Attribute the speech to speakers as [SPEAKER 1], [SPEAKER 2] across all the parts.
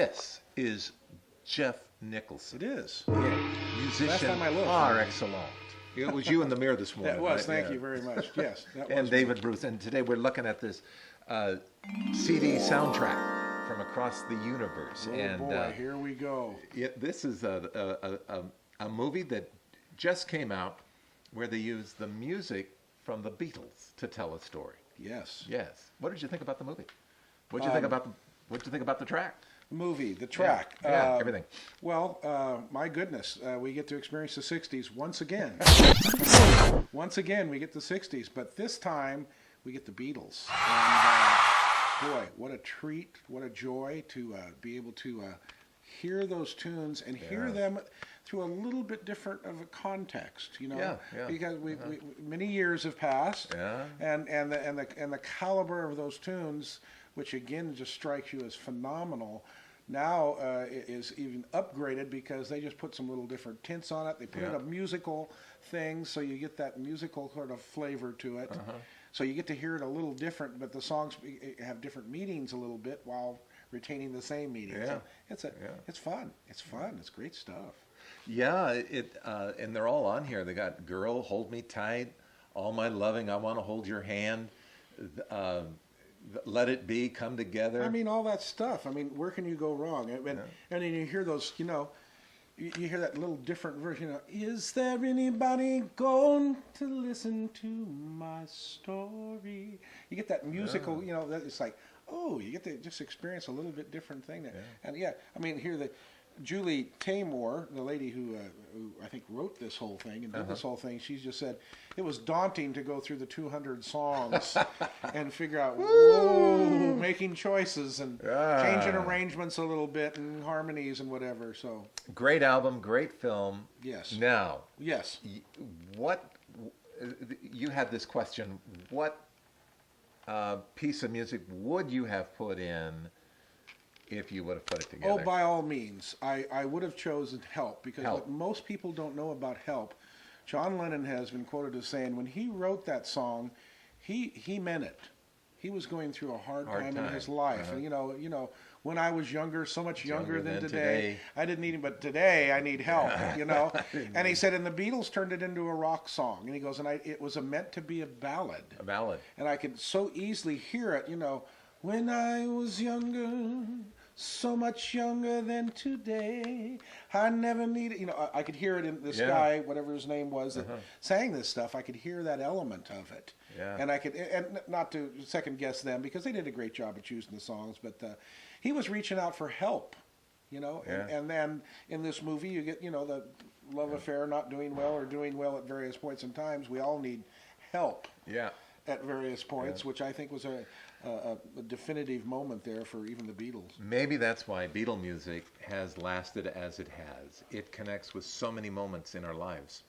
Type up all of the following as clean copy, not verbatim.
[SPEAKER 1] This is Jeff Nicholson.
[SPEAKER 2] It is.
[SPEAKER 1] Yeah. Musician par excellence.
[SPEAKER 2] It was you in the mirror this morning.
[SPEAKER 1] That
[SPEAKER 2] was.
[SPEAKER 1] right?
[SPEAKER 2] Thank you very much. Yes. That
[SPEAKER 1] And
[SPEAKER 2] was
[SPEAKER 1] David
[SPEAKER 2] me.
[SPEAKER 1] Bruce. And today we're looking at this CD soundtrack from across the universe.
[SPEAKER 2] Oh
[SPEAKER 1] and
[SPEAKER 2] boy, here we go.
[SPEAKER 1] This is a movie that just came out where they used the music from the Beatles to tell a story.
[SPEAKER 2] Yes.
[SPEAKER 1] Yes. What did you think about the movie? What did you think about the track?
[SPEAKER 2] Movie, the track.
[SPEAKER 1] Yeah, everything.
[SPEAKER 2] Well, my goodness, we get to experience the 60s once again. Once again, we get the 60s, but this time we get the Beatles. And boy, what a treat, what a joy to be able to hear those tunes and hear them through a little bit different of a context, you know, because we many years have passed, and the caliber of those tunes, which again just strikes you as phenomenal, now is even upgraded because they just put some little different tints on it. They put in a musical thing, so you get that musical sort of flavor to it. So you get to hear it a little different, but the songs have different meanings a little bit while retaining the same meaning. So it's fun. It's fun. It's great stuff.
[SPEAKER 1] Yeah, and they're all on here. They got "Girl, Hold Me Tight," "All My Loving," "I Want to Hold Your Hand," "Let It Be," "Come Together."
[SPEAKER 2] I mean, all that stuff. I mean, where can you go wrong? And then you hear those, you know, you hear that little different version. You know, is there anybody going to listen to my story? You get that musical, you know, it's like, oh, you get to just experience a little bit different thing. And I mean, here Julie Taymor, the lady who I think wrote this whole thing and did this whole thing, she just said it was daunting to go through the 200 songs and figure out, making choices and changing arrangements a little bit and harmonies and whatever. So
[SPEAKER 1] great album, great film.
[SPEAKER 2] Yes.
[SPEAKER 1] Now,
[SPEAKER 2] yes.
[SPEAKER 1] What you had this question? What piece of music would you have put in if you would have put it together?
[SPEAKER 2] Oh, by all means. I would have chosen Help, because what most people don't know about Help, John Lennon has been quoted as saying when he wrote that song, he meant it. He was going through a hard time in his life. And, you know, when I was younger, so much younger than today, I didn't need it, but today I need help, you know. And he said, and the Beatles turned it into a rock song. And he goes, and it was meant to be a ballad.
[SPEAKER 1] A ballad.
[SPEAKER 2] And I could so easily hear it, you know, when I was younger, so much younger than today, I never needed, you know, I could hear it in this guy, whatever his name was, that sang this stuff. I could hear that element of it. And I could, and not to second guess them, because they did a great job of choosing the songs, but he was reaching out for help, you know, and then in this movie you get, you know, the love affair not doing well or doing well at various points in times. We all need help at various points, which I think was a definitive moment there for even the Beatles.
[SPEAKER 1] Maybe that's why Beatle music has lasted as it has. It connects with so many moments in our lives.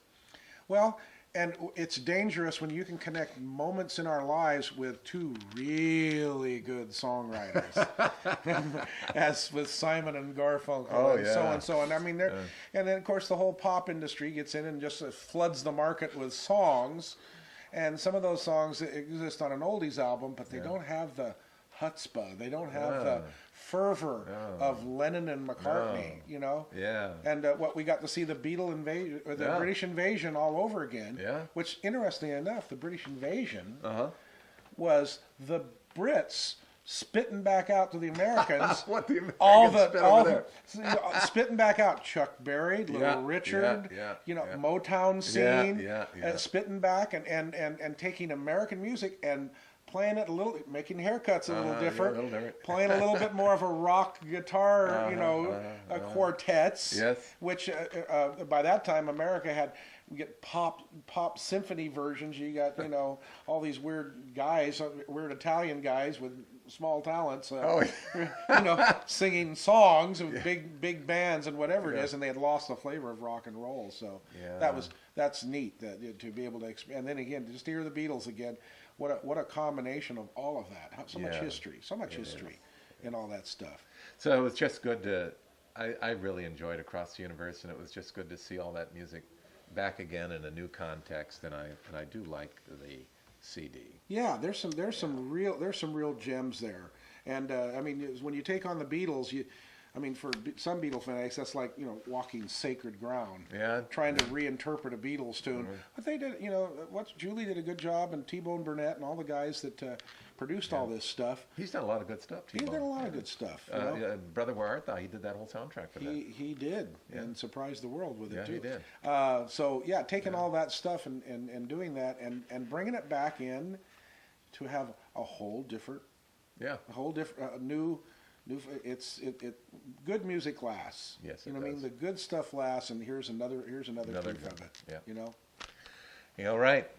[SPEAKER 2] Well, and it's dangerous when you can connect moments in our lives with two really good songwriters, as with Simon and Garfunkel and so and so. And I mean, and then of course the whole pop industry gets in and just floods the market with songs. And some of those songs exist on an oldies album, but they don't have the chutzpah. They don't have the fervor of Lennon and McCartney, you know? And what we got to see the British invasion all over again, which, interestingly enough, the British invasion was the Brits spitting back out to the Americans
[SPEAKER 1] what the Americans
[SPEAKER 2] spitting back out Chuck Berry, Little Richard, you know, Motown scene, spitting back and taking American music and playing it a little, making haircuts a little different, playing a little bit more of a rock guitar, you know, quartets, which by that time America had. We get pop symphony versions. You got, you know, all these weird guys, weird Italian guys with small talents, you know, singing songs with big bands and whatever it is, and they had lost the flavor of rock and roll. So that's neat to be able to. And then again, just to hear the Beatles again, what a combination of all of that. So much history, in all that stuff.
[SPEAKER 1] So it was just good to. I really enjoyed Across the Universe, and it was just good to see all that music back again in a new context, and I do like the CD.
[SPEAKER 2] Yeah, there's some real gems there, and I mean, when you take on the Beatles, I mean, for some Beatle fanatics, that's like, you know, walking sacred ground.
[SPEAKER 1] Yeah.
[SPEAKER 2] Trying to reinterpret a Beatles tune. But they did, you know, Julie did a good job, and T-Bone Burnett and all the guys that produced all this stuff.
[SPEAKER 1] He's done a lot of good stuff,
[SPEAKER 2] He's
[SPEAKER 1] T-Bone.
[SPEAKER 2] done a lot of good stuff. You know?
[SPEAKER 1] Brother, Where Art Thou? He did that whole soundtrack for that.
[SPEAKER 2] He did, and surprised the world with it, too.
[SPEAKER 1] He did.
[SPEAKER 2] So, yeah, taking all that stuff and doing that and bringing it back in to have a whole different, new, good music lasts.
[SPEAKER 1] Yes,
[SPEAKER 2] you know what I mean? The good stuff lasts, and here's another proof of it.
[SPEAKER 1] Yeah.
[SPEAKER 2] You know.
[SPEAKER 1] All right.